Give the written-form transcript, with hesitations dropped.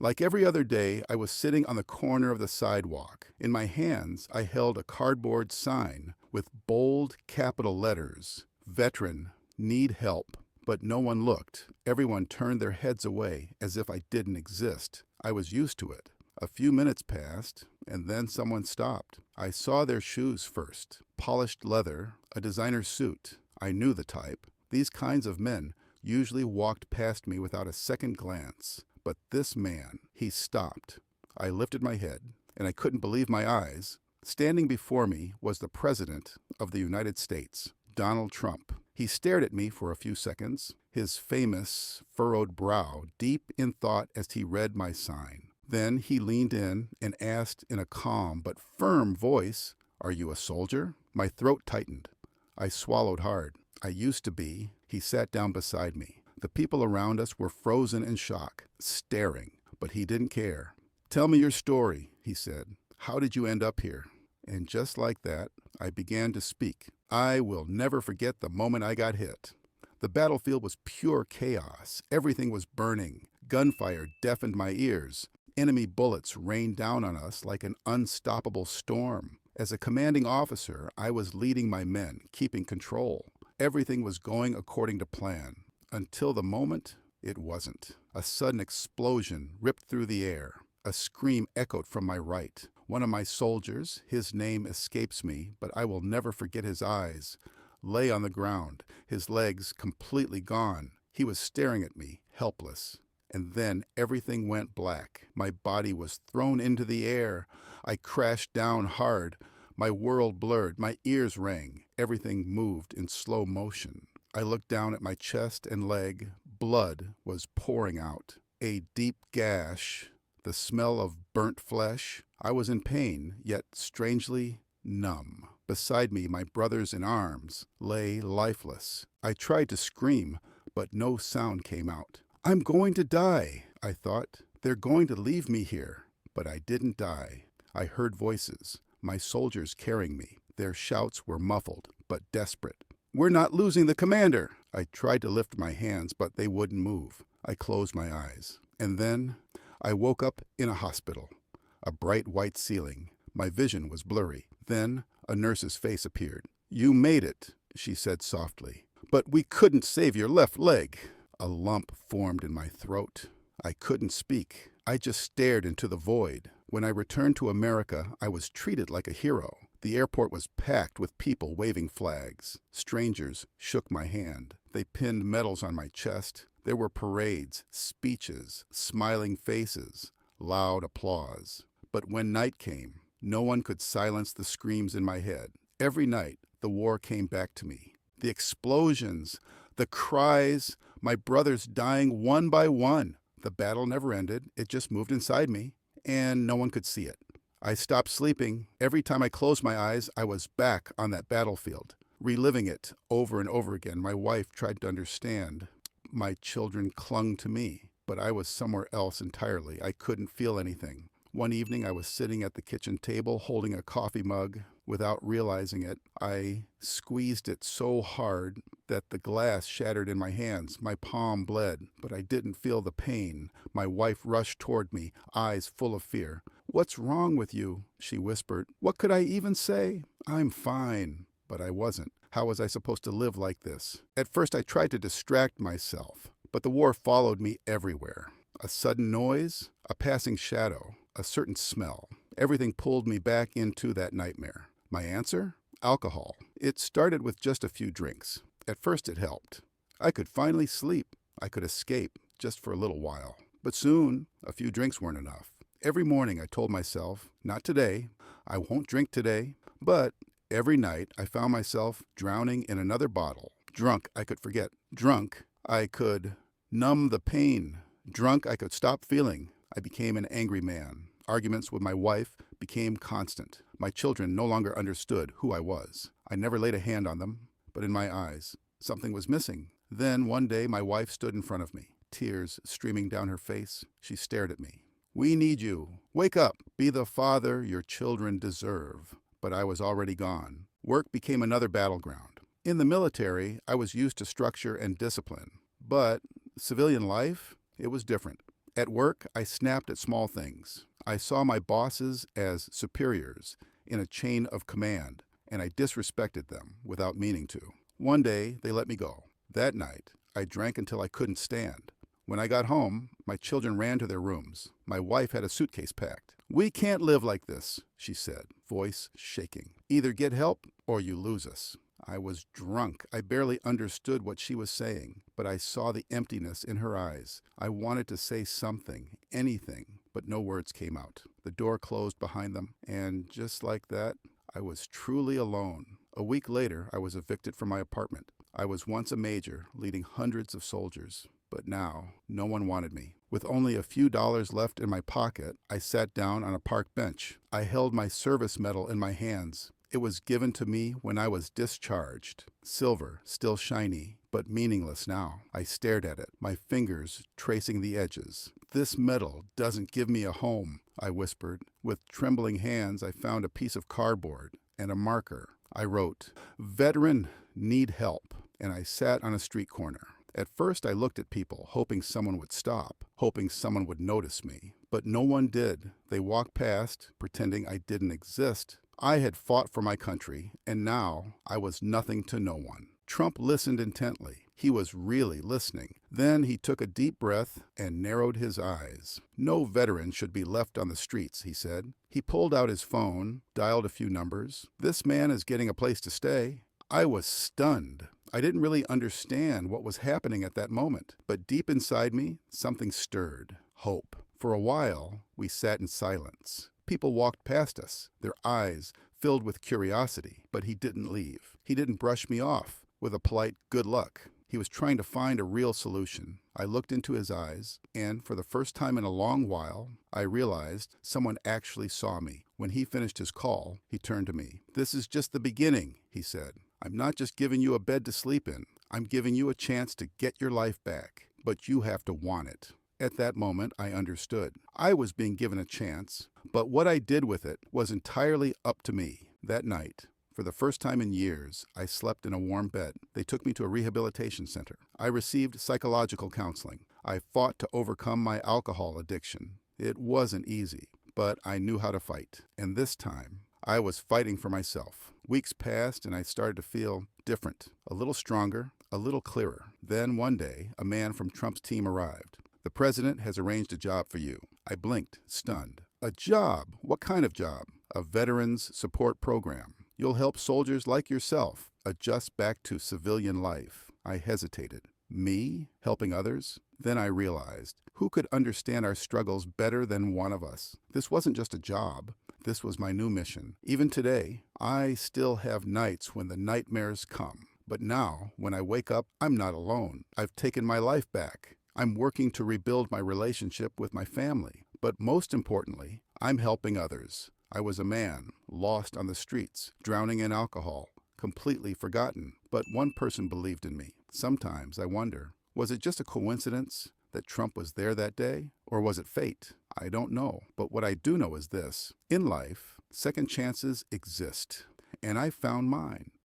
Like every other day, I was sitting on the corner of the sidewalk. In my hands, I held a cardboard sign with bold capital letters, Veteran, Need Help. But no one looked. Everyone turned their heads away as if I didn't exist. I was used to it. A few minutes passed, and then someone stopped. I saw their shoes first. Polished leather, a designer suit. I knew the type. These kinds of men usually walked past me without a second glance. But this man, he stopped. I lifted my head, and I couldn't believe my eyes. Standing before me was the President of the United States, Donald Trump. He stared at me for a few seconds, his famous furrowed brow deep in thought as he read my sign. Then he leaned in and asked in a calm but firm voice, "Are you a soldier?" My throat tightened. I swallowed hard. I used to be. He sat down beside me. The people around us were frozen in shock, staring, but he didn't care. "Tell me your story," he said. "How did you end up here?" And just like that, I began to speak. I will never forget the moment I got hit. The battlefield was pure chaos. Everything was burning. Gunfire deafened my ears. Enemy bullets rained down on us like an unstoppable storm. As a commanding officer, I was leading my men, keeping control. Everything was going according to plan. Until the moment, it wasn't. A sudden explosion ripped through the air. A scream echoed from my right. One of my soldiers, his name escapes me, but I will never forget his eyes, lay on the ground, his legs completely gone. He was staring at me, helpless. And then everything went black. My body was thrown into the air. I crashed down hard. My world blurred. My ears rang. Everything moved in slow motion. I looked down at my chest and leg. Blood was pouring out. A deep gash. The smell of burnt flesh. I was in pain, yet strangely numb. Beside me, my brothers in arms lay lifeless. I tried to scream, but no sound came out. "I'm going to die," I thought. "They're going to leave me here." But I didn't die. I heard voices, my soldiers carrying me. Their shouts were muffled, but desperate. "We're not losing the commander." I tried to lift my hands, but they wouldn't move. I closed my eyes. And then I woke up in a hospital. A bright white ceiling. My vision was blurry. Then a nurse's face appeared. "You made it," she said softly. "But we couldn't save your left leg." A lump formed in my throat. I couldn't speak. I just stared into the void. When I returned to America, I was treated like a hero. The airport was packed with people waving flags. Strangers shook my hand. They pinned medals on my chest. There were parades, speeches, smiling faces, loud applause. But when night came, no one could silence the screams in my head. Every night, the war came back to me. The explosions, the cries, my brothers dying one by one. The battle never ended. It just moved inside me, and no one could see it. I stopped sleeping. Every time I closed my eyes, I was back on that battlefield, reliving it over and over again. My wife tried to understand. My children clung to me, but I was somewhere else entirely. I couldn't feel anything. One evening, I was sitting at the kitchen table holding a coffee mug. Without realizing it, I squeezed it so hard that the glass shattered in my hands. My palm bled, but I didn't feel the pain. My wife rushed toward me, eyes full of fear. "What's wrong with you?" she whispered. What could I even say? "I'm fine." But I wasn't. How was I supposed to live like this? At first, I tried to distract myself, but the war followed me everywhere. A sudden noise, a passing shadow, a certain smell. Everything pulled me back into that nightmare. My answer? Alcohol. It started with just a few drinks. At first it helped. I could finally sleep. I could escape, just for a little while. But soon, a few drinks weren't enough. Every morning I told myself, not today, I won't drink today. But every night I found myself drowning in another bottle. Drunk, I could forget. Drunk, I could numb the pain. Drunk, I could stop feeling. I became an angry man. Arguments with my wife became constant. My children no longer understood who I was. I never laid a hand on them, but in my eyes, something was missing. Then one day my wife stood in front of me, tears streaming down her face. She stared at me. "We need you. Wake up. Be the father your children deserve." But I was already gone. Work became another battleground. In the military, I was used to structure and discipline. But civilian life, it was different. At work, I snapped at small things. I saw my bosses as superiors in a chain of command, and I disrespected them without meaning to. One day, they let me go. That night, I drank until I couldn't stand. When I got home, my children ran to their rooms. My wife had a suitcase packed. "We can't live like this," she said, voice shaking. "Either get help or you lose us." I was drunk. I barely understood what she was saying, but I saw the emptiness in her eyes. I wanted to say something, anything, but no words came out. The door closed behind them, and just like that, I was truly alone. A week later, I was evicted from my apartment. I was once a major, leading hundreds of soldiers, but now no one wanted me. With only a few dollars left in my pocket, I sat down on a park bench. I held my service medal in my hands. It was given to me when I was discharged. Silver, still shiny, but meaningless now. I stared at it, my fingers tracing the edges. "This medal doesn't give me a home," I whispered. With trembling hands, I found a piece of cardboard and a marker. I wrote, "Veteran, need help," and I sat on a street corner. At first, I looked at people, hoping someone would stop, hoping someone would notice me. But no one did. They walked past, pretending I didn't exist. I had fought for my country, and now I was nothing to no one. Trump listened intently. He was really listening. Then he took a deep breath and narrowed his eyes. "No veteran should be left on the streets," he said. He pulled out his phone, dialed a few numbers. "This man is getting a place to stay." I was stunned. I didn't really understand what was happening at that moment, but deep inside me, something stirred. Hope. For a while, we sat in silence. People walked past us, their eyes filled with curiosity, but he didn't leave. He didn't brush me off with a polite "good luck." He was trying to find a real solution. I looked into his eyes, and for the first time in a long while, I realized someone actually saw me. When he finished his call, he turned to me. "This is just the beginning," he said. "I'm not just giving you a bed to sleep in. I'm giving you a chance to get your life back, but you have to want it." At that moment, I understood. I was being given a chance, but what I did with it was entirely up to me. That night, for the first time in years, I slept in a warm bed. They took me to a rehabilitation center. I received psychological counseling. I fought to overcome my alcohol addiction. It wasn't easy, but I knew how to fight. And this time, I was fighting for myself. Weeks passed and I started to feel different, a little stronger, a little clearer. Then one day, a man from Trump's team arrived. "The president has arranged a job for you." I blinked, stunned. "A job? What kind of job?" "A veterans support program. You'll help soldiers like yourself adjust back to civilian life." I hesitated. Me? Helping others? Then I realized, who could understand our struggles better than one of us? This wasn't just a job. This was my new mission. Even today, I still have nights when the nightmares come. But now, when I wake up, I'm not alone. I've taken my life back. I'm working to rebuild my relationship with my family. But most importantly, I'm helping others. I was a man, lost on the streets, drowning in alcohol, completely forgotten. But one person believed in me. Sometimes I wonder, was it just a coincidence that Trump was there that day? Or was it fate? I don't know. But what I do know is this. In life, second chances exist. And I found mine.